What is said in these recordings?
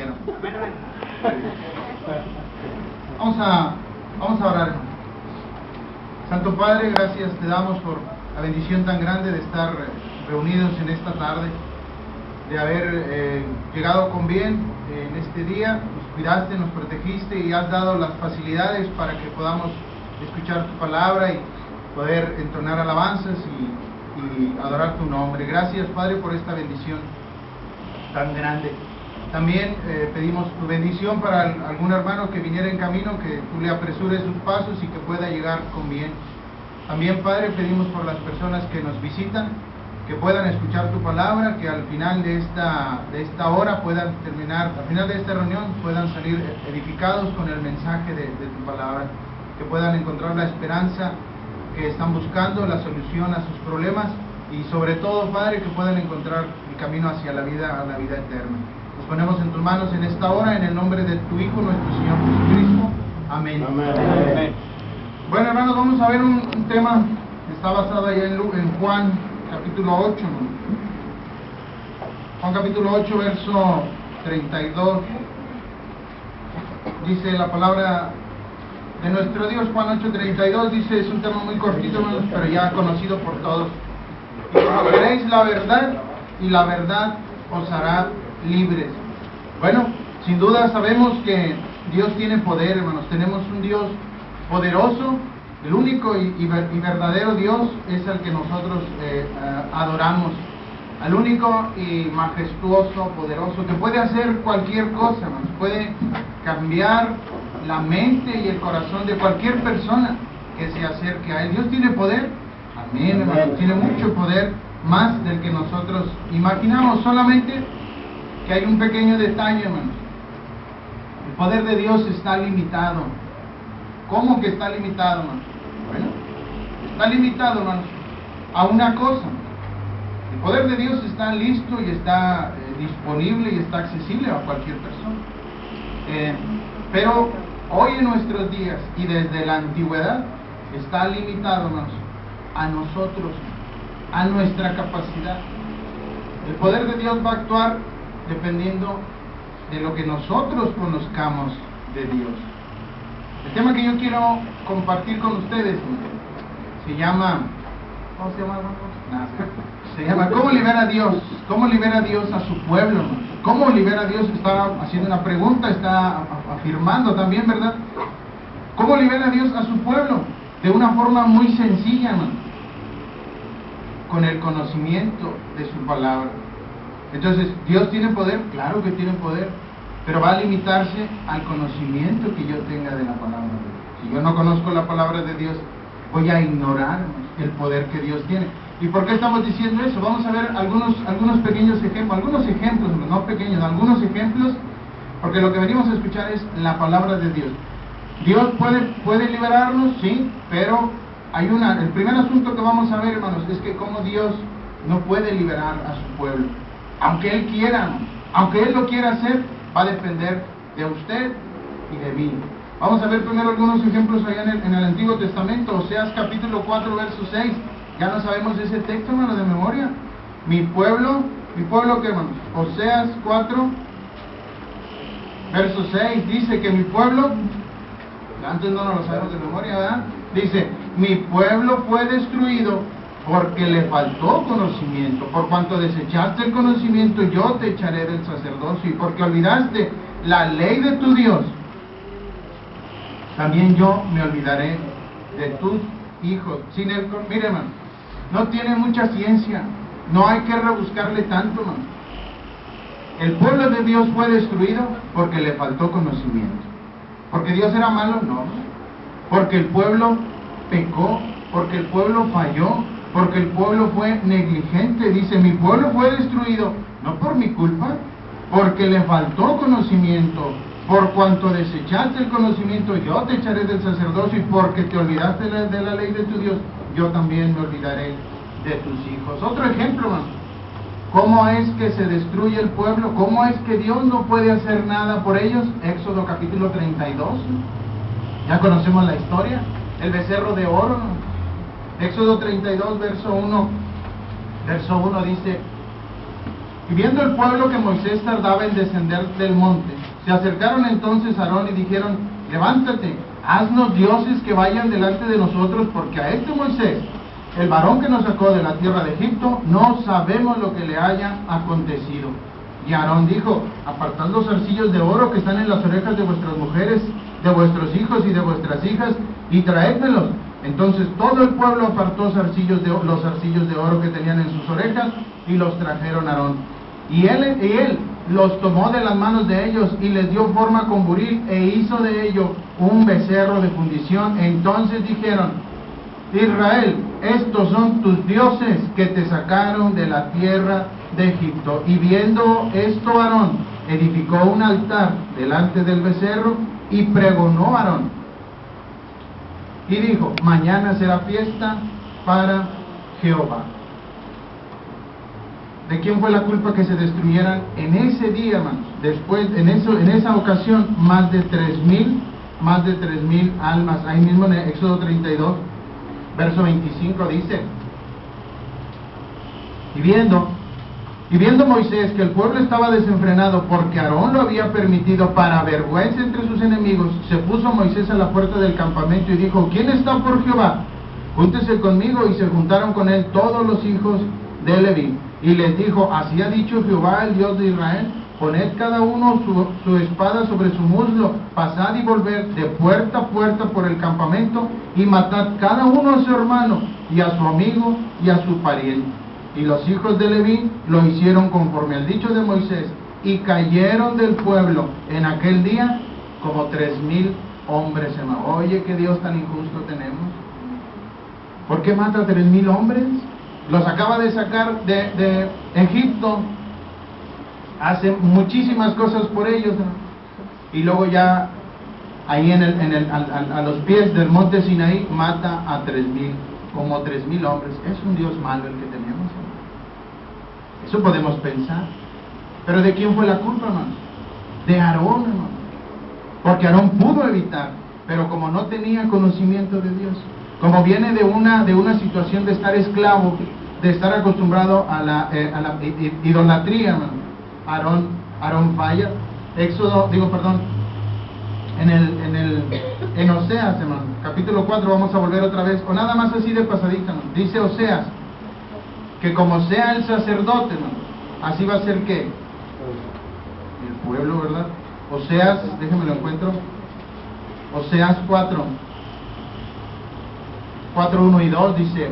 oyeron. Vamos a orar, hermano. Santo Padre, gracias te damos por la bendición tan grande de estar reunidos en esta tarde, de haber llegado con bien en este día. Nos cuidaste, nos protegiste y has dado las facilidades para que podamos escuchar tu palabra y poder entonar alabanzas y adorar tu nombre. Gracias, Padre, por esta bendición tan grande. También pedimos tu bendición para algún hermano que viniera en camino, que tú le apresures sus pasos y que pueda llegar con bien. También, Padre, pedimos por las personas que nos visitan, que puedan escuchar tu palabra, que al final de esta hora puedan terminar, al final de esta reunión puedan salir edificados con el mensaje de tu palabra, que puedan encontrar la esperanza que están buscando, la solución a sus problemas y sobre todo, Padre, que puedan encontrar el camino hacia la vida eterna. Nos ponemos en tus manos en esta hora, en el nombre de tu Hijo, nuestro Señor Jesucristo. Amén. Amén. Amén. Bueno, hermanos, vamos a ver un tema que está basado allá en Juan capítulo 8, ¿no? Juan capítulo 8, verso 32. Dice la palabra de nuestro Dios. Juan 8:32 dice, es un tema muy cortito, hermanos, pero ya conocido por todos. Conoceréis la verdad y la verdad os hará libres. Bueno, sin duda sabemos que Dios tiene poder, hermanos. Tenemos un Dios poderoso. El único y verdadero Dios es el que nosotros adoramos. Al único y majestuoso, poderoso, que puede hacer cualquier cosa, hermanos. Puede cambiar la mente y el corazón de cualquier persona que se acerque a Él. Dios tiene poder. Amén, hermanos. Tiene mucho poder, más del que nosotros imaginamos. Solamente que hay un pequeño detalle, hermanos. El poder de Dios está limitado. ¿Cómo que está limitado, hermanos? Bueno, está limitado, hermanos, a una cosa. El poder de Dios está listo y está disponible y está accesible a cualquier persona. Pero hoy en nuestros días y desde la antigüedad está limitado, hermanos, a nosotros, a nuestra capacidad. El poder de Dios va a actuar dependiendo de lo que nosotros conozcamos de Dios. El tema que yo quiero compartir con ustedes se llama, ¿cómo se llama, hermanos? Se llama ¿cómo libera a Dios? ¿Cómo libera a Dios a su pueblo, hermanos? ¿Cómo libera a Dios? Está haciendo una pregunta, está afirmando también, ¿verdad? ¿Cómo libera a Dios a su pueblo? De una forma muy sencilla, hermanos, con el conocimiento de su palabra. Entonces, ¿Dios tiene poder? Claro que tiene poder, pero va a limitarse al conocimiento que yo tenga de la palabra de Dios. Si yo no conozco la palabra de Dios, voy a ignorar el poder que Dios tiene. ¿Y por qué estamos diciendo eso? Vamos a ver algunos pequeños ejemplos, no pequeños, algunos ejemplos, porque lo que venimos a escuchar es la palabra de Dios. Dios puede liberarnos, sí, pero el primer asunto que vamos a ver, hermanos, es que cómo Dios no puede liberar a su pueblo. Aunque Él quiera, aunque Él lo quiera hacer, va a depender de usted y de mí. Vamos a ver primero algunos ejemplos allá en el Antiguo Testamento. Oseas capítulo 4, verso 6. Ya no sabemos ese texto, hermano, de memoria. Mi pueblo, ¿qué, hermanos? Oseas 4, verso 6, dice que mi pueblo, antes no lo sabemos de memoria, ¿verdad? Dice, mi pueblo fue destruido porque le faltó conocimiento. Por cuanto desechaste el conocimiento, yo te echaré del sacerdocio. Y porque olvidaste la ley de tu Dios, también yo me olvidaré de tus hijos. Mire, hermano, no tiene mucha ciencia, no hay que rebuscarle tanto, hermano. El pueblo de Dios fue destruido porque le faltó conocimiento. ¿Porque Dios era malo? No. Porque el pueblo pecó, porque el pueblo falló, porque el pueblo fue negligente. Dice, mi pueblo fue destruido, no por mi culpa, porque le faltó conocimiento. Por cuanto desechaste el conocimiento, yo te echaré del sacerdocio, y porque te olvidaste de la ley de tu Dios, yo también me olvidaré de tus hijos. Otro ejemplo, hermano. ¿Cómo es que se destruye el pueblo? ¿Cómo es que Dios no puede hacer nada por ellos? Éxodo capítulo 32. Ya conocemos la historia. El becerro de oro, ¿no? Éxodo 32, verso 1. Verso 1 dice, Y viendo el pueblo que Moisés tardaba en descender del monte, se acercaron entonces a Aarón y dijeron: levántate, haznos dioses que vayan delante de nosotros, porque a este Moisés, el varón que nos sacó de la tierra de Egipto, no sabemos lo que le haya acontecido. Y Aarón dijo: apartad los zarcillos de oro que están en las orejas de vuestras mujeres, de vuestros hijos y de vuestras hijas, y traédmelos. Entonces todo el pueblo apartó los zarcillos de oro que tenían en sus orejas, y los trajeron a Aarón. Y él los tomó de las manos de ellos, y les dio forma con buril, e hizo de ello un becerro de fundición. Entonces dijeron: Israel, estos son tus dioses que te sacaron de la tierra de Egipto. Y viendo esto, Aarón edificó un altar delante del becerro, y pregonó a Aarón, y dijo: mañana será fiesta para Jehová. ¿De quién fue la culpa que se destruyeran en ese día, hermanos? Después, en esa ocasión, más de 3,000 almas. Ahí mismo en Éxodo 32, verso 25 dice: y viendo Moisés que el pueblo estaba desenfrenado, porque Aarón lo había permitido, para vergüenza entre sus enemigos, se puso Moisés a la puerta del campamento y dijo: ¿quién está por Jehová? Júntese conmigo. Y se juntaron con él todos los hijos de Leví. Y les dijo: así ha dicho Jehová, el Dios de Israel: poned cada uno su espada sobre su muslo, pasad y volved de puerta a puerta por el campamento, y matad cada uno a su hermano, y a su amigo, y a su pariente. Y los hijos de Leví lo hicieron conforme al dicho de Moisés, y cayeron del pueblo en aquel día como 3,000 hombres, hermano. Oye, qué Dios tan injusto tenemos. ¿Por qué mata a 3,000 hombres? Los acaba de sacar de Egipto, hace muchísimas cosas por ellos, ¿no? Y luego ya ahí a los pies del monte Sinaí mata a 3,000, como 3,000 hombres. Es un Dios malo el que tenemos, ¿no? Eso podemos pensar. Pero ¿de quién fue la culpa, hermano? De Aarón, hermano. Porque Aarón pudo evitar, pero como no tenía conocimiento de Dios, como viene de una situación de estar esclavo, de estar acostumbrado a la idolatría, hermano, Aarón falla. En Oseas, hermano, capítulo 4, vamos a volver otra vez, o nada más así de pasadita, hermano. Dice Oseas que como sea el sacerdote, hermano, así va a ser que el pueblo, ¿verdad? Oseas, déjenme lo encuentro. Oseas 4, 1 y 2 dice: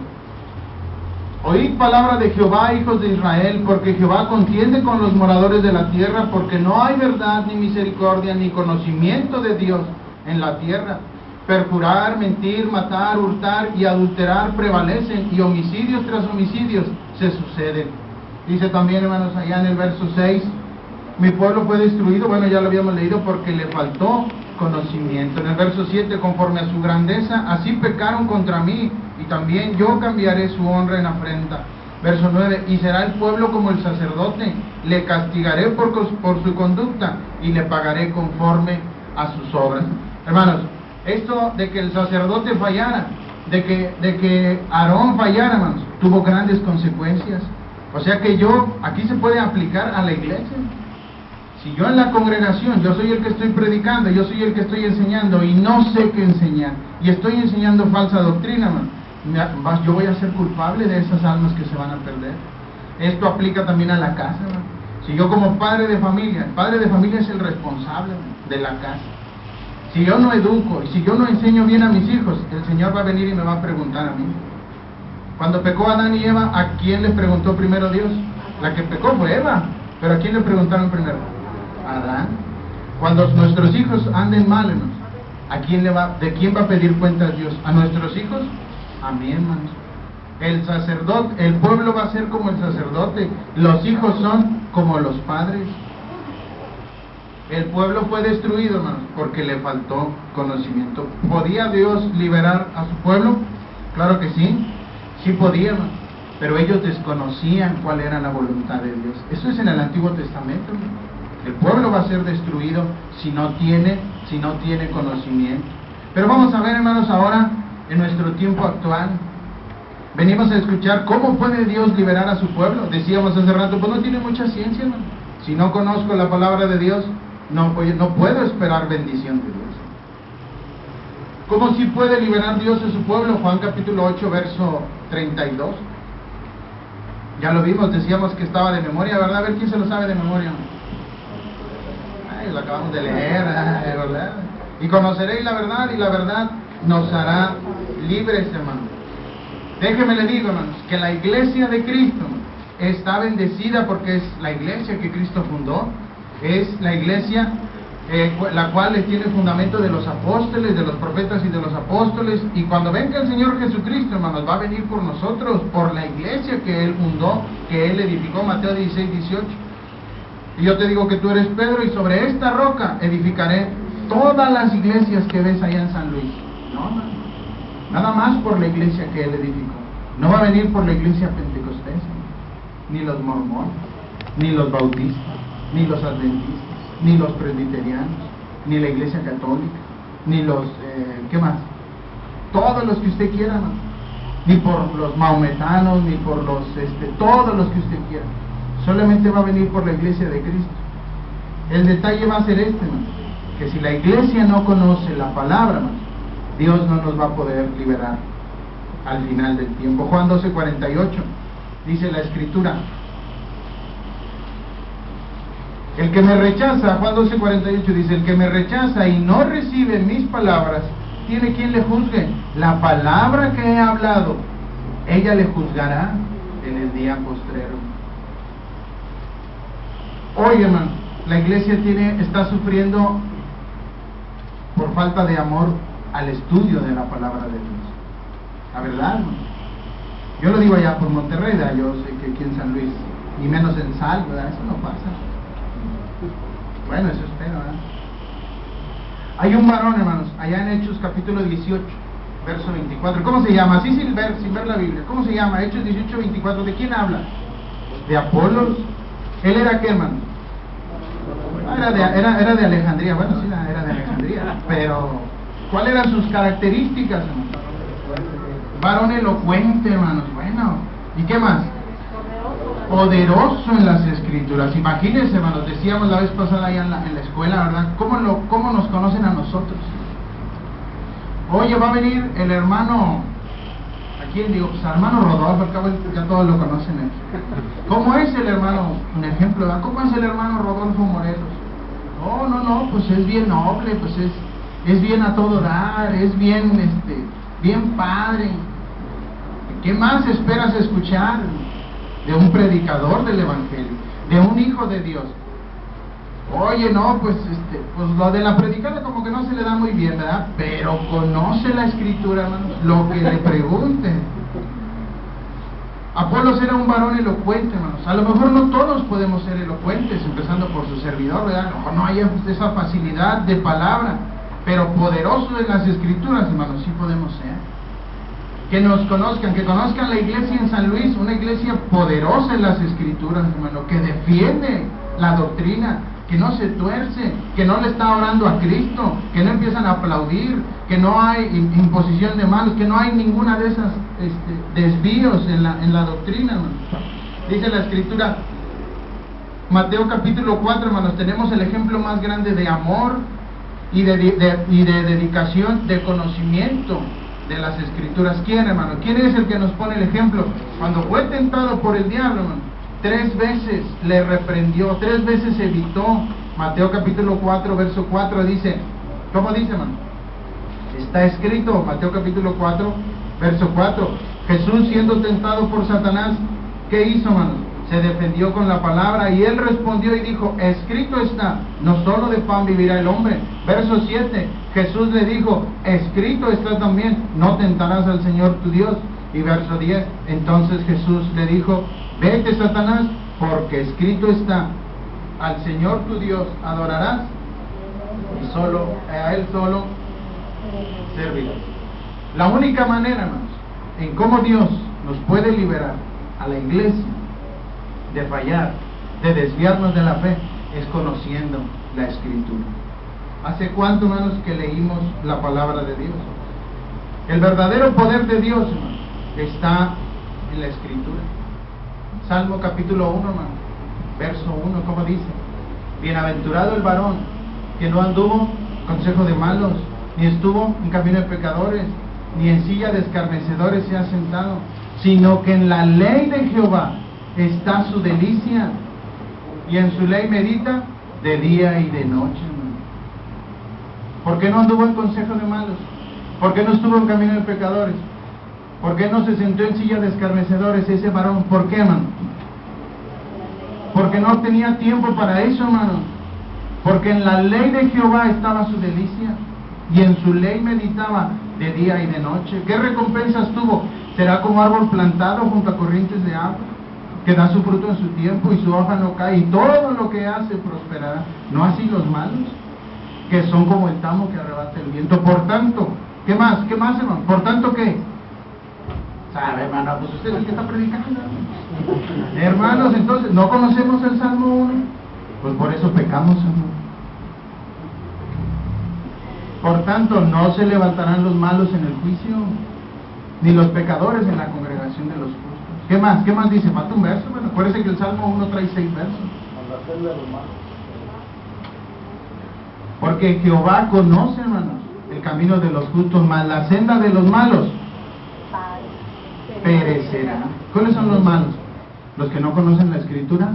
oíd palabra de Jehová, hijos de Israel, porque Jehová contiende con los moradores de la tierra, porque no hay verdad, ni misericordia, ni conocimiento de Dios en la tierra. Perjurar, mentir, matar, hurtar y adulterar prevalecen, y homicidios tras homicidios se suceden. Dice también, hermanos, allá en el verso 6, mi pueblo fue destruido, bueno, ya lo habíamos leído, porque le faltó conocimiento. En el verso 7, conforme a su grandeza, así pecaron contra mí, y también yo cambiaré su honra en afrenta. Verso 9, y será el pueblo como el sacerdote, le castigaré por su conducta, y le pagaré conforme a sus obras. Hermanos, esto de que el sacerdote fallara, de que Aarón fallara, hermanos, tuvo grandes consecuencias. O sea que aquí se puede aplicar a la iglesia. Si yo en la congregación, yo soy el que estoy predicando, yo soy el que estoy enseñando y no sé qué enseñar, y estoy enseñando falsa doctrina, hermano, yo voy a ser culpable de esas almas que se van a perder. Esto aplica también a la casa, hermano. Si yo como padre de familia, el padre de familia es el responsable de la casa. Si yo no educo y si yo no enseño bien a mis hijos, el Señor va a venir y me va a preguntar a mí. Cuando pecó Adán y Eva, ¿a quién le preguntó primero Dios? La que pecó fue Eva, pero ¿a quién le preguntaron primero? A Adán. Cuando nuestros hijos anden mal, hermanos, ¿de quién va a pedir cuentas Dios? ¿A nuestros hijos? A mí, hermanos. El sacerdote, el pueblo va a ser como el sacerdote, los hijos son como los padres. El pueblo fue destruido, hermanos, porque le faltó conocimiento. ¿Podía Dios liberar a su pueblo? Claro que sí, sí podía, hermanos, pero ellos desconocían cuál era la voluntad de Dios. Eso es en el Antiguo Testamento, hermanos. El pueblo va a ser destruido si no tiene conocimiento. Pero vamos a ver, hermanos, ahora en nuestro tiempo actual. Venimos a escuchar cómo puede Dios liberar a su pueblo. Decíamos hace rato, pues no tiene mucha ciencia, hermano. Si no conozco la palabra de Dios, no puedo esperar bendición de Dios. ¿Cómo si puede liberar Dios a su pueblo? Juan capítulo 8, verso 32. Ya lo vimos, decíamos que estaba de memoria, ¿verdad? A ver quién se lo sabe de memoria. Ay, lo acabamos de leer, ¿verdad? Y conoceréis la verdad, y la verdad nos hará libres, hermano. Déjeme le digo, hermanos, que la iglesia de Cristo está bendecida porque es la iglesia que Cristo fundó, es la iglesia la cual tiene el fundamento de los apóstoles, de los profetas y de los apóstoles, y cuando venga el Señor Jesucristo, hermanos, va a venir por nosotros, por la iglesia que Él fundó, que Él edificó, Mateo 16, 18. Y yo te digo que tú eres Pedro, y sobre esta roca edificaré todas las iglesias que ves allá en San Luis. No, nada más por la iglesia que Él edificó. No va a venir por la iglesia pentecostés, ni los mormones, ni los bautistas, ni los adventistas, ni los presbiterianos, ni la iglesia católica, ni los, ¿qué más? Todos los que usted quiera, ¿no? Ni por los maometanos, ni por los, todos los que usted quiera. Solamente va a venir por la iglesia de Cristo. El detalle va a ser ¿no? Que si la iglesia no conoce la palabra, ¿no? Dios no nos va a poder liberar al final del tiempo. Juan 12:48 dice la escritura: el que me rechaza, Juan 12:48 dice, el que me rechaza y no recibe mis palabras, tiene quien le juzgue. La palabra que he hablado, ella le juzgará en el día postrero. Oye, hermano, la iglesia está sufriendo por falta de amor al estudio de la palabra de Dios. La verdad, hermano. Yo lo digo allá por Monterrey, ¿verdad? Yo sé que aquí en San Luis, ni menos en Sal, ¿verdad? Eso no pasa. Bueno, eso espero, ¿verdad? Hay un varón, hermanos, allá en Hechos capítulo 18, verso 24. ¿Cómo se llama? Así sin ver la Biblia. ¿Cómo se llama? Hechos 18, 24. ¿De quién habla? De Apolos. ¿Él era qué, hermano? Era de Alejandría. Bueno, sí, era de Alejandría. Pero, ¿cuáles eran sus características, hermano? Varón elocuente, hermanos. Bueno, ¿y qué más? Poderoso en las escrituras. Imagínense, hermanos, decíamos la vez pasada allá en la escuela, ¿verdad? ¿Cómo nos conocen a nosotros? Oye, va a venir el hermano, ¿a quién digo? Pues al hermano Rodolfo, al cabo ya todos lo conocen. ¿Cómo es el hermano? Un ejemplo, ¿verdad? ¿Cómo es el hermano Rodolfo Morelos? Oh, no, pues es bien noble, pues es bien a todo dar, es bien, bien padre. ¿Qué más esperas escuchar de un predicador del evangelio, de un hijo de Dios? Oye, no, pues lo de la predicada como que no se le da muy bien, ¿verdad? Pero conoce la escritura, hermanos, lo que le pregunte. Apolos era un varón elocuente, hermanos. A lo mejor no todos podemos ser elocuentes, empezando por su servidor, ¿verdad? No hay esa facilidad de palabra, pero poderosos en las escrituras, hermanos, sí podemos ser. Que nos conozcan, que conozcan la iglesia en San Luis, una iglesia poderosa en las escrituras, hermano, que defiende la doctrina, que no se tuerce, que no le está orando a Cristo, que no empiezan a aplaudir, que no hay imposición de manos, que no hay ninguna de esas desvíos en la doctrina, hermano. Dice la escritura, Mateo capítulo 4, hermanos, tenemos el ejemplo más grande de amor y de dedicación, de conocimiento de las escrituras. ¿Quién, hermano? ¿Quién es el que nos pone el ejemplo? Cuando fue tentado por el diablo, hermano, 3 veces le reprendió, 3 veces evitó. Mateo capítulo 4, verso 4 dice, ¿cómo dice, hermano? Está escrito, Mateo capítulo 4, verso 4, Jesús siendo tentado por Satanás, ¿qué hizo, hermano? Se defendió con la palabra, y él respondió y dijo, escrito está, no solo de pan vivirá el hombre. Verso 7, Jesús le dijo, escrito está también, no tentarás al Señor tu Dios. Y verso 10, entonces Jesús le dijo, vete, Satanás, porque escrito está, al Señor tu Dios adorarás, y solo a Él solo servirás. La única manera, hermanos, en cómo Dios nos puede liberar a la iglesia de fallar, de desviarnos de la fe, es conociendo la escritura. ¿Hace cuánto, hermanos, que leímos la palabra de Dios? El verdadero poder de Dios, hermanos, está en la Escritura. Salmo capítulo 1, hermano, verso 1, ¿cómo dice? Bienaventurado el varón que no anduvo en consejo de malos, ni estuvo en camino de pecadores, ni en silla de escarnecedores se ha sentado, sino que en la ley de Jehová está su delicia, y en su ley medita de día y de noche, hermano. ¿Por qué no anduvo en consejo de malos? ¿Por qué no estuvo en camino de pecadores? ¿Por qué no se sentó en silla de escarnecedores ese varón? ¿Por qué, hermano? Porque no tenía tiempo para eso, hermano. Porque en la ley de Jehová estaba su delicia, y en su ley meditaba de día y de noche. ¿Qué recompensas tuvo? Será como árbol plantado junto a corrientes de agua, que da su fruto en su tiempo y su hoja no cae, y todo lo que hace prosperará. ¿No así los malos, que son como el tamo que arrebata el viento? Por tanto, ¿qué más? ¿Qué más, hermano? Por tanto, ¿qué? ¿Sabe, hermano? Pues usted es el que está predicando. Hermanos, entonces, ¿no conocemos el Salmo 1? Pues por eso pecamos, hermano. Por tanto, no se levantarán los malos en el juicio, ni los pecadores en la congregación de los justos. ¿Qué más? ¿Qué más dice? Falta un verso. Bueno, acuérdense que el Salmo 1 trae 6 versos. Porque Jehová conoce, hermanos, el camino de los justos, mas la senda de los malos perecerá. ¿Cuáles son los malos? Los que no conocen la Escritura.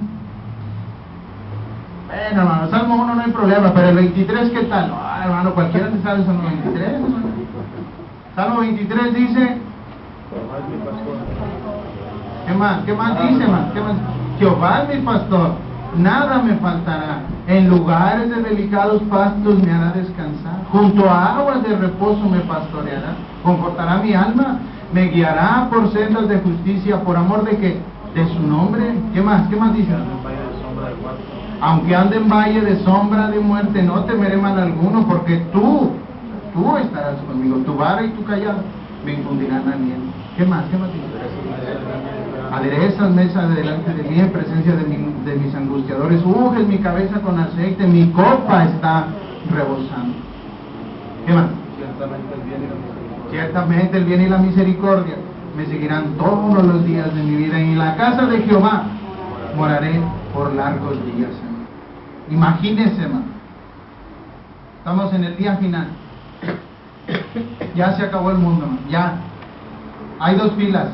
Bueno, hermano, Salmo 1 no hay problema, pero el 23, ¿qué tal? No, hermano, cualquiera se sabe el Salmo 23, hermano. Salmo 23 dice... ¿Qué más? ¿Qué más dice, hermano? ¿Qué más? Jehová es mi pastor, nada me faltará. En lugares de delicados pastos me hará descansar. Junto a aguas de reposo me pastoreará. Confortará mi alma. Me guiará por sendas de justicia, por amor de que de su nombre. ¿Qué más? ¿Qué más dice? Aunque ande en valle de sombra de muerte, no temeré mal alguno, porque tú estarás conmigo. Tu vara y tu callado me infundirán aliento. ¿Qué más? ¿Qué más dice? Aderezas mesa delante de mí en presencia de mis angustiadores. Unges mi cabeza con aceite, mi copa está rebosando. ¿Qué más? Ciertamente el bien y la misericordia me seguirán todos los días de mi vida, y en la casa de Jehová moraré por largos días, hermano. Imagínense, hermano, estamos en el día final, ya se acabó el mundo, hermano. Ya hay dos filas,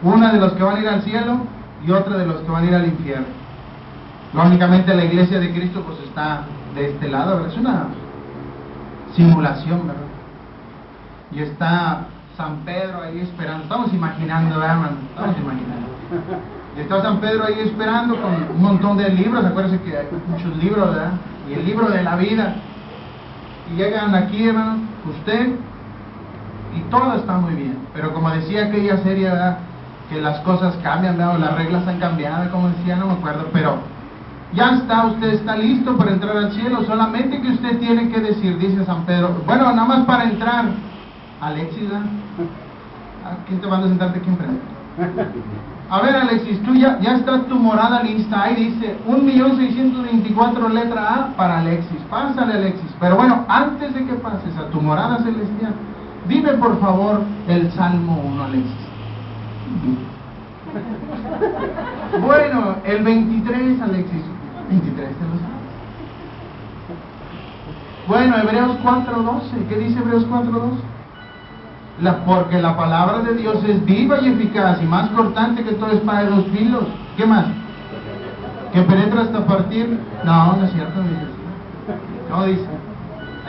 una de los que van a ir al cielo y otra de los que van a ir al infierno. Lógicamente la iglesia de Cristo pues está de este lado, ¿verdad? Es una simulación, ¿verdad? Y está San Pedro ahí esperando. Estamos imaginando, ¿verdad, hermano? Estamos imaginando. Y está San Pedro ahí esperando con un montón de libros. Acuérdense que hay muchos libros, ¿verdad? Y el libro de la vida. Y llegan aquí, hermano, usted, y todo está muy bien. Pero como decía aquella serie, ¿verdad? Que las cosas cambian, ¿verdad? O las reglas han cambiado, como decía, no me acuerdo. Pero ya está, usted está listo para entrar al cielo. Solamente que usted tiene que decir, dice San Pedro, bueno, nada más para entrar. Alexis, ¿verdad? ¿A quién te van a sentarte aquí enfrente? A ver, Alexis, tú ya está tu morada lista. Ahí dice 1.624 letra A para Alexis. Pásale, Alexis. Pero bueno, antes de que pases a tu morada celestial, dime por favor el Salmo 1, Alexis. Bueno, el 23, Alexis. 23, ¿te lo sabes? Bueno, Hebreos 4.12. ¿Qué dice Hebreos 4.12? Porque la palabra de Dios es viva y eficaz y más cortante que toda espada de dos filos. ¿Qué más? ¿Que penetra hasta partir? No, no es cierto, no dice. No dice.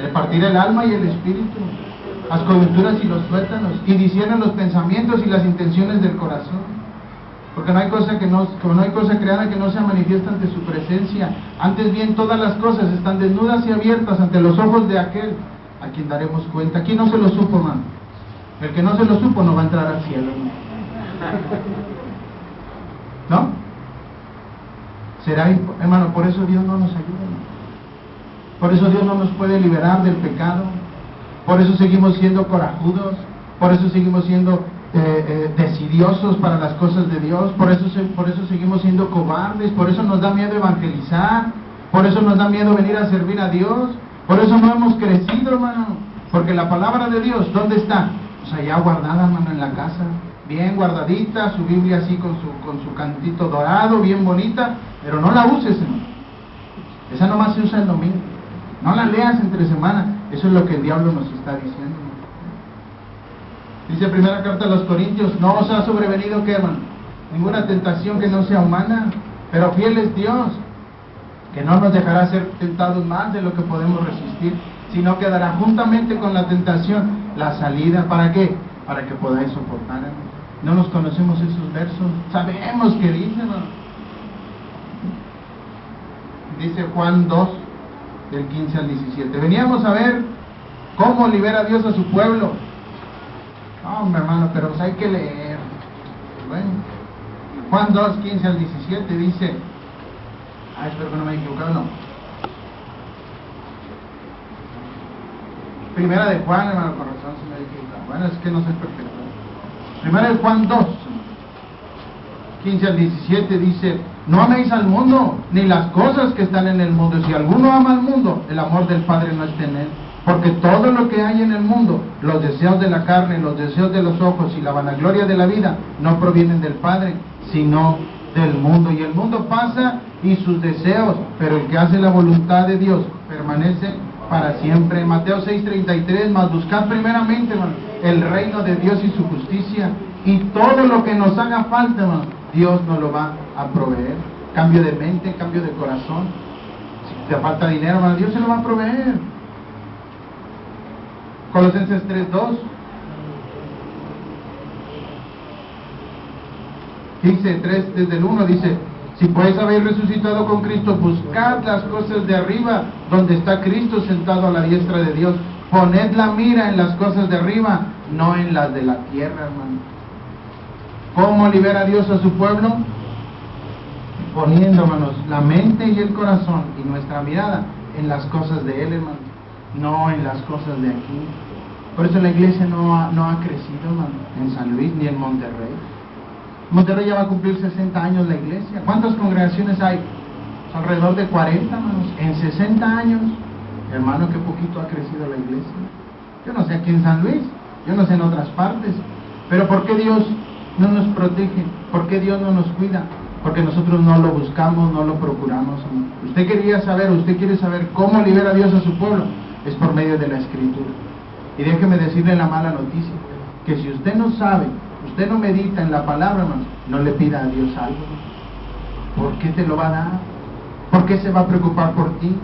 De partir el alma y el espíritu, las coyunturas y los tuétanos, y discierne los pensamientos y las intenciones del corazón. Porque no hay cosa creada que no sea manifiesta ante su presencia. Antes bien, todas las cosas están desnudas y abiertas ante los ojos de aquel a quien daremos cuenta. Aquí no se lo supo, hermano. El que no se lo supo no va a entrar al cielo, ¿no? Será, hermano, por eso Dios no nos ayuda, ¿no? Por eso Dios no nos puede liberar del pecado. Por eso seguimos siendo corajudos. Por eso seguimos siendo decidiosos para las cosas de Dios. Por eso seguimos siendo cobardes. Por eso nos da miedo evangelizar. Por eso nos da miedo venir a servir a Dios. Por eso no hemos crecido, hermano. Porque la palabra de Dios, ¿dónde está? Pues allá guardada, hermano, en la casa. bien guardadita, su Biblia así con su cantito dorado, bien bonita, pero no la uses, hermano. Esa nomás se usa el domingo. No la leas entre semana. Eso es lo que el diablo nos está diciendo. Dice primera carta a los Corintios, no os ha sobrevenido, ¿qué, hermano? Ninguna tentación que no sea humana, pero fiel es Dios, que no nos dejará ser tentados más de lo que podemos resistir, sino que dará juntamente con la tentación la salida. ¿Para qué? Para que podáis soportar, hermano. No nos conocemos esos versos, sabemos que dice, hermano. Dice Juan 2, del 15 al 17. Veníamos a ver cómo libera Dios a su pueblo. Hombre, hermano, pero hay que leer. Bueno, Juan 2, 15 al 17 dice, espero que no me haya equivocado, no. Primera de Juan, hermano, por razón se me ha equivocado. Bueno, es que no soy perfecto. Primera de Juan 2, 15 al 17 dice, no améis al mundo, ni las cosas que están en el mundo. Si alguno ama al mundo, el amor del Padre no está en él. Porque todo lo que hay en el mundo, los deseos de la carne, los deseos de los ojos y la vanagloria de la vida, no provienen del Padre, sino del mundo. Y el mundo pasa y sus deseos, pero el que hace la voluntad de Dios permanece para siempre. Mateo 6:33, mas buscad primeramente, hermano, el reino de Dios y su justicia, y todo lo que nos haga falta, hermano, Dios nos lo va a proveer. Cambio de mente, cambio de corazón. Si te falta dinero, hermano, Dios se lo va a proveer. Colosenses 3:2 dice, 3 desde el 1 dice, si pues habéis resucitado con Cristo, buscad las cosas de arriba, donde está Cristo sentado a la diestra de Dios. Poned la mira en las cosas de arriba, no en las de la tierra, hermano. ¿Cómo libera Dios a su pueblo? Poniendo, hermanos, la mente y el corazón y nuestra mirada en las cosas de Él, hermano, no en las cosas de aquí. Por eso la iglesia no ha crecido, hermano, en San Luis ni en Monterrey. Monterrey ya va a cumplir 60 años la iglesia. ¿Cuántas congregaciones hay? Alrededor de 40, hermanos. En 60 años, hermano, qué poquito ha crecido la iglesia. Yo no sé aquí en San Luis, yo no sé en otras partes, pero ¿por qué Dios no nos protege? ¿Por qué Dios no nos cuida? Porque nosotros no lo buscamos, no lo procuramos, hermano. Usted quiere saber cómo libera Dios a su pueblo, es por medio de la Escritura. Y déjeme decirle la mala noticia, que si usted no sabe, usted no medita en la palabra, hermano, no le pida a Dios algo. ¿Por qué te lo va a dar? ¿Por qué se va a preocupar por ti?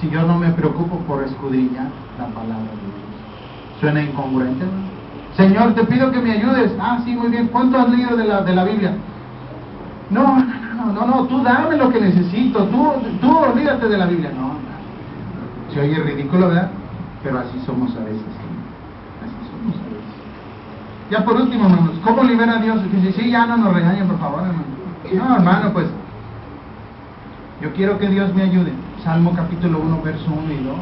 Si yo no me preocupo por escudriñar la palabra de Dios. ¿Suena incongruente, hermano? Señor, te pido que me ayudes. Sí, muy bien. ¿Cuánto has leído de la Biblia? No, tú dame lo que necesito. Tú olvídate de la Biblia. No. Se oye ridículo, ¿verdad? Pero así somos a veces. Así somos a veces. Ya por último, hermanos, ¿cómo libera a Dios? Dice, sí, ya no nos regañen, por favor, hermano. No, hermano, pues, yo quiero que Dios me ayude. Salmo capítulo 1, verso 1 y 2.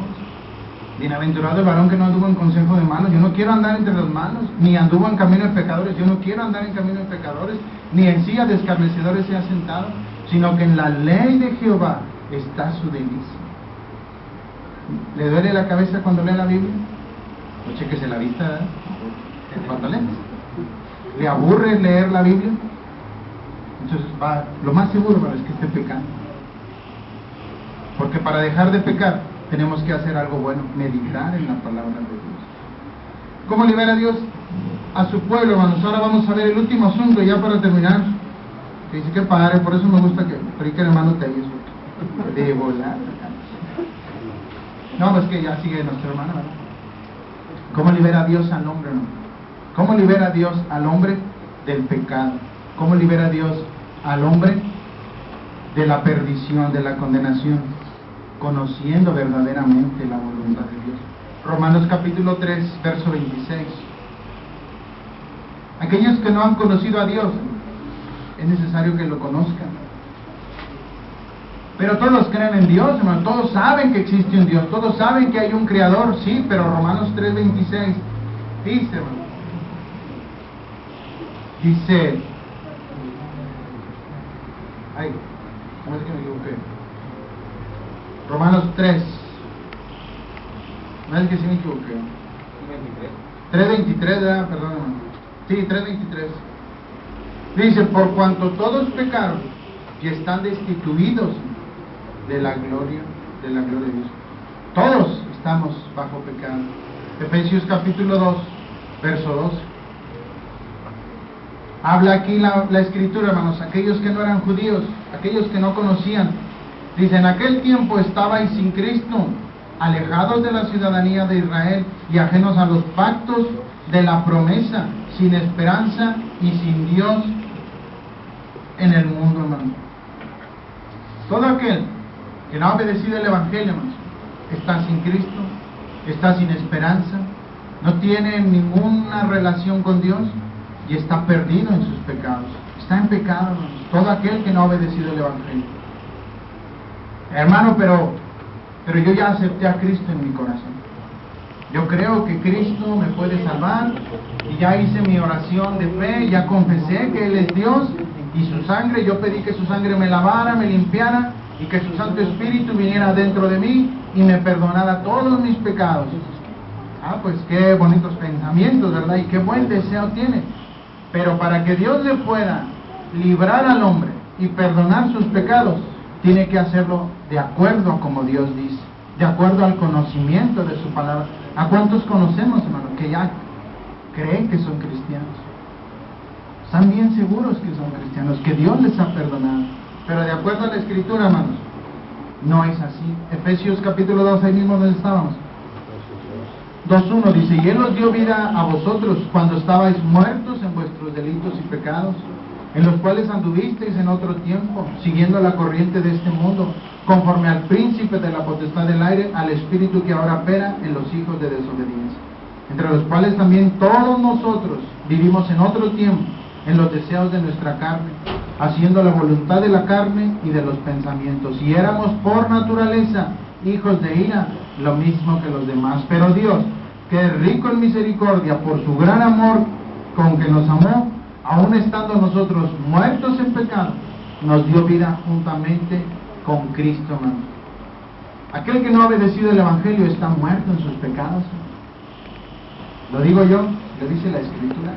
Bienaventurado el varón que no anduvo en consejo de malos. Yo no quiero andar entre los malos, ni anduvo en camino de pecadores. Yo no quiero andar en camino de pecadores, ni en silla de escarnecedores se ha sentado, sino que en la ley de Jehová está su delicia. ¿Le duele la cabeza cuando lee la Biblia? O chéquese la vista, ¿verdad? Cuando lee. ¿Le aburre leer la Biblia? Entonces lo más seguro es que esté pecando. Porque para dejar de pecar tenemos que hacer algo bueno, meditar en la palabra de Dios. ¿Cómo libera Dios a su pueblo, hermanos? Ahora vamos a ver el último asunto, ya para terminar. Que dice que padre, por eso me gusta que predique el hermano Tellis, de volar. No, pues que ya sigue nuestro hermano, ¿verdad? ¿Cómo libera Dios al hombre, hermano? ¿Cómo libera Dios al hombre del pecado? ¿Cómo libera Dios al hombre de la perdición, de la condenación? Conociendo verdaderamente la voluntad de Dios. Romanos capítulo 3, verso 26. Aquellos que no han conocido a Dios, es necesario que lo conozcan. Pero todos creen en Dios, hermano. Todos saben que existe un Dios. Todos saben que hay un Creador, sí, pero Romanos 3, 26 dice, hermano. Dice, ¿cómo es que me equivoqué? Romanos 3. No es que sí me equivoqué. 3:23, perdón, hermano. Sí, 3:23. Dice, por cuanto todos pecaron y están destituidos de la gloria de Dios. Todos estamos bajo pecado. Efesios capítulo 2, verso 12. Habla aquí la escritura, hermanos, aquellos que no eran judíos, aquellos que no conocían. Dice, en aquel tiempo estabais sin Cristo, alejados de la ciudadanía de Israel y ajenos a los pactos de la promesa, sin esperanza y sin Dios en el mundo, hermano. Todo aquel que no ha obedecido el Evangelio, hermanos, está sin Cristo, está sin esperanza, no tiene ninguna relación con Dios y está perdido en sus pecados. Está en pecado, hermanos, todo aquel que no ha obedecido el Evangelio. Hermano, pero yo ya acepté a Cristo en mi corazón. Yo creo que Cristo me puede salvar y ya hice mi oración de fe, ya confesé que Él es Dios y su sangre, yo pedí que su sangre me lavara, me limpiara y que su Santo Espíritu viniera dentro de mí y me perdonara todos mis pecados. Pues qué bonitos pensamientos, ¿verdad? Y qué buen deseo tiene. Pero para que Dios le pueda librar al hombre y perdonar sus pecados, tiene que hacerlo de acuerdo a como Dios dice, de acuerdo al conocimiento de su palabra. ¿A cuántos conocemos, hermano, que ya creen que son cristianos? Están bien seguros que son cristianos, que Dios les ha perdonado. Pero de acuerdo a la Escritura, hermanos, no es así. Efesios capítulo 2, ahí mismo donde estábamos. 2:1 dice, y Él os dio vida a vosotros cuando estabais muertos en vuestros delitos y pecados, en los cuales anduvisteis en otro tiempo, siguiendo la corriente de este mundo, conforme al príncipe de la potestad del aire, al espíritu que ahora opera en los hijos de desobediencia, entre los cuales también todos nosotros vivimos en otro tiempo, en los deseos de nuestra carne, haciendo la voluntad de la carne y de los pensamientos, y éramos por naturaleza hijos de ira, lo mismo que los demás. Pero Dios, que es rico en misericordia, por su gran amor con que nos amó, aun estando nosotros muertos en pecado, nos dio vida juntamente con Cristo, hermano. Aquel que no ha obedecido el Evangelio está muerto en sus pecados. Lo digo yo, lo dice la Escritura.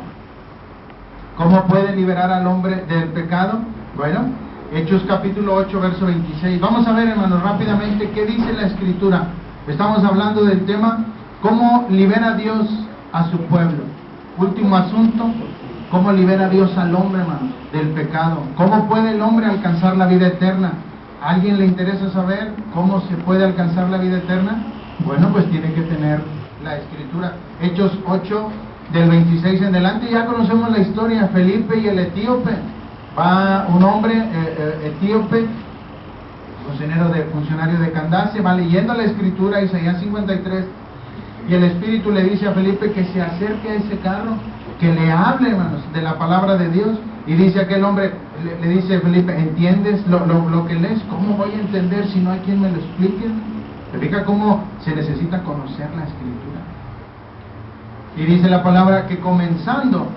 ¿Cómo puede liberar al hombre del pecado? Bueno, Hechos capítulo 8, verso 26. Vamos a ver, hermanos, rápidamente qué dice la Escritura. Estamos hablando del tema, ¿cómo libera Dios a su pueblo? Último asunto, ¿cómo libera Dios al hombre, hermano, del pecado? ¿Cómo puede el hombre alcanzar la vida eterna? ¿A alguien le interesa saber cómo se puede alcanzar la vida eterna? Bueno, pues tiene que tener la Escritura. Hechos 8, del 26 en adelante, ya conocemos la historia, Felipe y el etíope. Va un hombre etíope, funcionario de Candace, va leyendo la Escritura, Isaías 53, y el Espíritu le dice a Felipe que se acerque a ese carro, que le hable, hermanos, de la palabra de Dios. Y dice aquel hombre, le dice a Felipe, ¿entiendes lo que lees? ¿Cómo voy a entender si no hay quien me lo explique? ¿Te fijas cómo se necesita conocer la Escritura? Y dice la palabra que comenzando,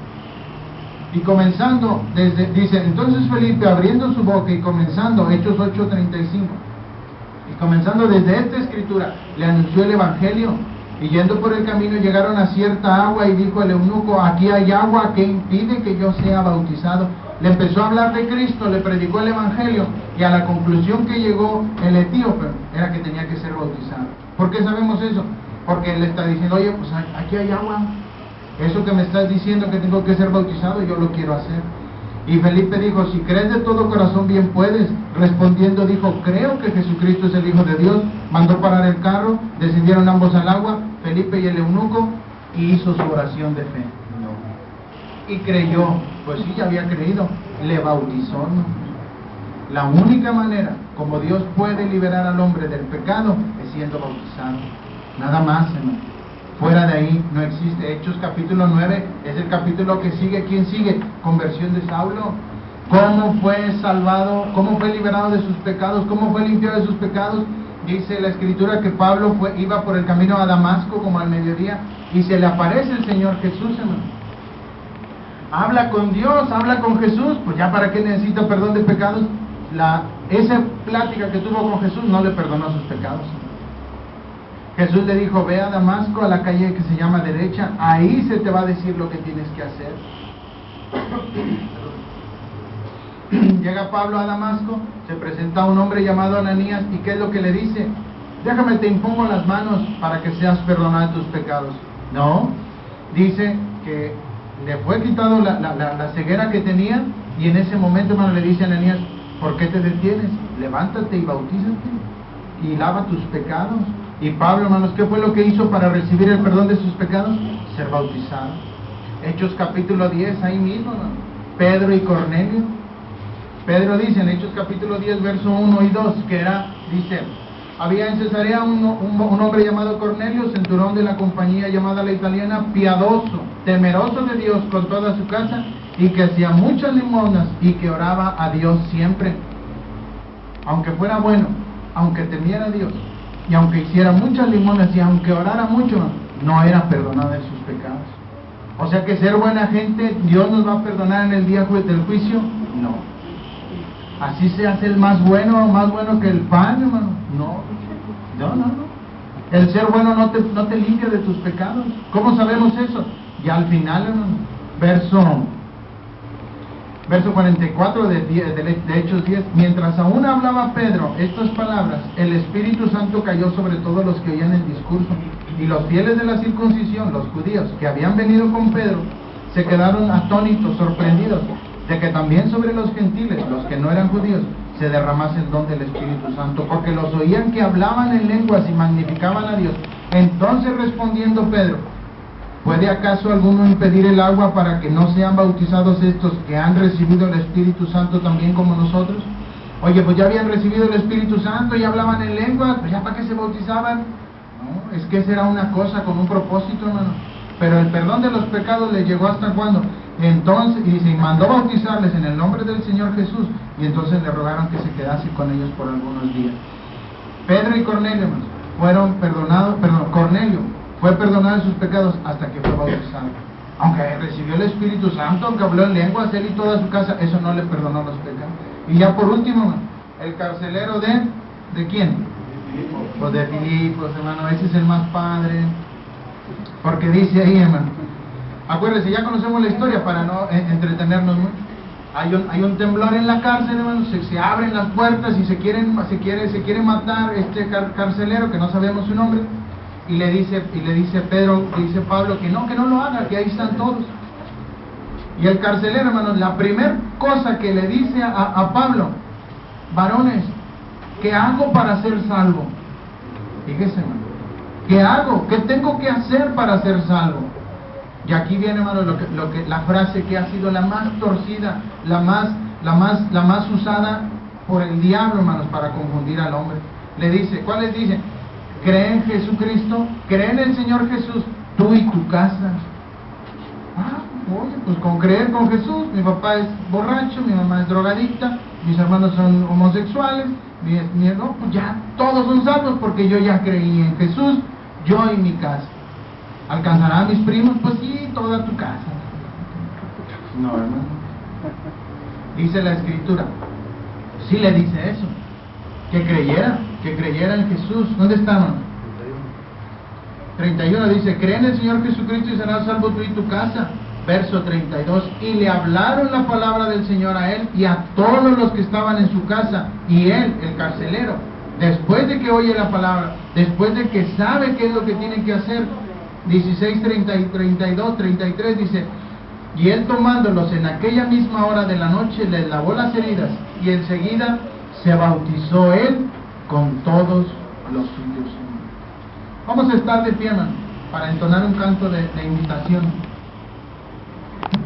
dice, entonces Felipe abriendo su boca y comenzando, Hechos 8:35, y comenzando desde esta Escritura, le anunció el Evangelio. Y yendo por el camino llegaron a cierta agua y dijo el eunuco, aquí hay agua, que impide que yo sea bautizado. Le empezó a hablar de Cristo, le predicó el Evangelio, y a la conclusión que llegó el etíope era que tenía que ser bautizado. ¿Por qué sabemos eso? Porque él está diciendo, oye, pues aquí hay agua, eso que me estás diciendo que tengo que ser bautizado, yo lo quiero hacer. Y Felipe dijo, si crees de todo corazón, bien puedes. Respondiendo dijo, creo que Jesucristo es el Hijo de Dios. Mandó parar el carro, descendieron ambos al agua, Felipe y el eunuco, y hizo su oración de fe. Y creyó, pues sí, ya había creído, le bautizó, ¿no? La única manera como Dios puede liberar al hombre del pecado es siendo bautizado. Nada más, hermano. Fuera de ahí no existe. Hechos capítulo 9 es el capítulo que sigue. ¿Quién sigue? Conversión de Saulo. ¿Cómo fue salvado? ¿Cómo fue liberado de sus pecados? ¿Cómo fue limpiado de sus pecados? Dice la Escritura que Pablo iba por el camino a Damasco como al mediodía y se le aparece el Señor Jesús, hermano. Habla con Dios, habla con Jesús. Pues ya para qué necesita perdón de pecados. Esa plática que tuvo con Jesús no le perdonó sus pecados. Jesús le dijo, ve a Damasco, a la calle que se llama derecha, ahí se te va a decir lo que tienes que hacer. Llega Pablo a Damasco, se presenta un hombre llamado Ananías, y ¿qué es lo que le dice? Déjame, te impongo las manos para que seas perdonado de tus pecados. No, dice que le fue quitado la ceguera que tenía, y en ese momento, hermano, le dice a Ananías, ¿por qué te detienes? Levántate y bautízate y lava tus pecados. Y Pablo, hermanos, ¿qué fue lo que hizo para recibir el perdón de sus pecados? Ser bautizado. Hechos capítulo 10, ahí mismo, hermano. Pedro y Cornelio. Pedro dice en Hechos capítulo 10, verso 1 y 2, que era, dice, había en Cesarea un hombre llamado Cornelio, centurión de la compañía llamada la italiana, piadoso, temeroso de Dios con toda su casa, y que hacía muchas limosnas y que oraba a Dios siempre. Aunque fuera bueno, aunque temiera a Dios, y aunque hiciera muchas limonas y aunque orara mucho, no era perdonado de sus pecados. O sea que ser buena gente, Dios nos va a perdonar en el día del juicio. No. Así se hace el más bueno que el pan, hermano. No. El ser bueno no te limpia de tus pecados. ¿Cómo sabemos eso? Ya al final, hermano, verso 44 de Hechos 10. Mientras aún hablaba Pedro estas palabras, el Espíritu Santo cayó sobre todos los que oían el discurso. Y los fieles de la circuncisión, los judíos, que habían venido con Pedro, se quedaron atónitos, sorprendidos, de que también sobre los gentiles, los que no eran judíos, se derramase el don del Espíritu Santo, porque los oían que hablaban en lenguas y magnificaban a Dios. Entonces respondiendo Pedro, ¿puede acaso alguno impedir el agua para que no sean bautizados estos que han recibido el Espíritu Santo también como nosotros? Oye, pues ya habían recibido el Espíritu Santo y hablaban en lenguas, pues ya para qué se bautizaban. No, es que esa era una cosa con un propósito, hermano. Pero el perdón de los pecados les llegó hasta cuándo. Entonces, y se mandó bautizarles en el nombre del Señor Jesús, y entonces le rogaron que se quedase con ellos por algunos días. Pedro y Cornelio, hermanos, fueron perdonados, Cornelio fue perdonado de sus pecados hasta que fue bautizado. Aunque recibió el Espíritu Santo, aunque habló en lenguas, él y toda su casa, eso no le perdonó los pecados. Y ya por último, hermano, el carcelero ¿de quién? Pues de Filipos, hermano, ese es el más padre. Porque dice ahí, hermano, acuérdense, ya conocemos la historia para no entretenernos mucho. Hay un temblor en la cárcel, hermano, se abren las puertas y se quiere matar este carcelero, que no sabemos su nombre, y le dice Pablo que no lo haga, que ahí están todos. Y el carcelero, hermano, la primera cosa que le dice a Pablo, varones, ¿qué hago para ser salvo? Fíjese, hermano, ¿qué hago? ¿Qué tengo que hacer para ser salvo? Y aquí viene, hermano, la frase que ha sido la más torcida, la más usada por el diablo, hermanos, para confundir al hombre. Le dice, ¿cuál les dice? Cree en Jesucristo, cree en el Señor Jesús, tú y tu casa. Oye, pues con creer con Jesús, mi papá es borracho, mi mamá es drogadicta, mis hermanos son homosexuales, no, pues ya todos son salvos porque yo ya creí en Jesús, yo y mi casa. ¿Alcanzará a mis primos? Pues sí, toda tu casa. No, hermano. Dice la Escritura, sí le dice eso, que creyera en Jesús. ¿Dónde estamos? 31 dice, cree en el Señor Jesucristo y serás salvo tú y tu casa. Verso 32, y le hablaron la palabra del Señor a él y a todos los que estaban en su casa. Y él, el carcelero, después de que oye la palabra, después de que sabe qué es lo que tiene que hacer, 16, 32, 33 dice, y él tomándolos en aquella misma hora de la noche les lavó las heridas, y enseguida se bautizó él con todos los suyos. Vamos a estar de pie, hermano, para entonar un canto de invitación.